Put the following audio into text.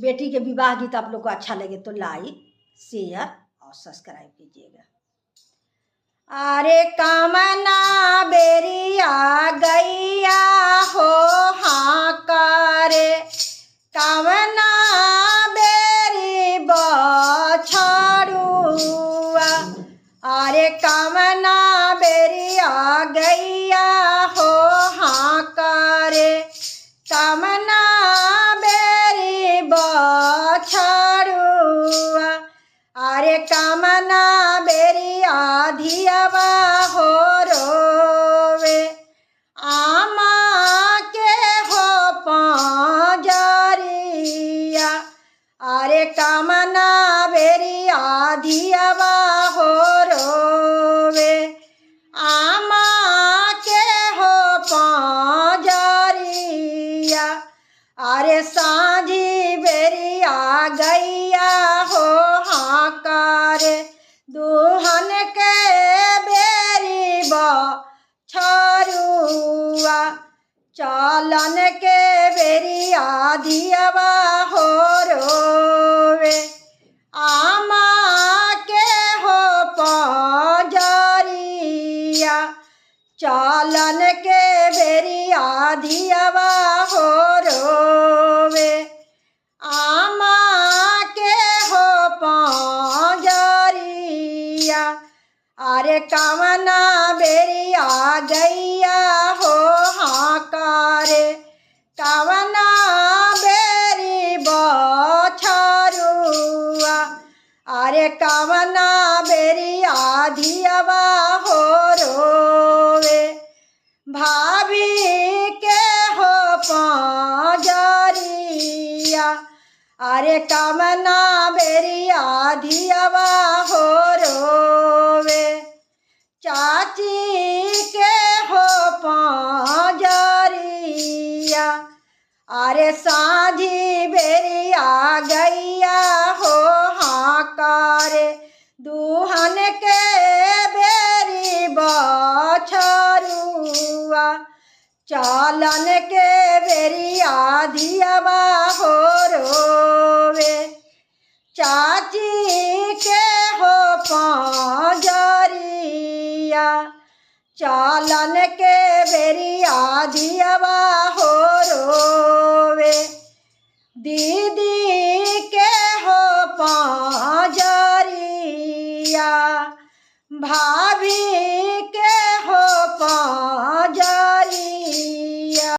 बेटी के विवाह गीत आप लोग को अच्छा लगे तो लाइक, शेयर और सब्सक्राइब कीजिएगा। अरे कामना बेरिया गैया हो हाँ करे, कामना बेरी बछड़ुआ। अरे कामना बेरिया गैया हो हाँ करे, कामना बेरी बछड़ुआ। अरे कामना बेरिया धियावा हो रोवे, आमा के हो पंजरिया। अरे कामना बेरिया धियावा हो रोवे, आमा के हो पंजरिया। अरे साँझी बेरिया गैया हो हाँ करे, दुहन के बेरी बछड़ुआ। चलन के बेरिया धियावा हो रोवे, आमा के हो पंजरिया। चलन के बेरिया धियावा हो रोवे, आमा के हो पंजरिया। अरे कामना बेरिया गैया हो हाँ करे, कामना बेरी बछड़ुआ। अरे कामना बेरिया धियावा हो रोवे, भाभी के हो पंजरिया। अरे कामना बेरिया धियावा हो रोवे, चाची के हो पंजरिया। अरे साँझी बेरिया गैया हो हाँ करे, दुहन के बेरी बछड़ुआ। चलन के बेरिया धियावा हो रोवे, चाची के हो पंजरिया। चलन के बेरिया धियावा हो रोवे, दी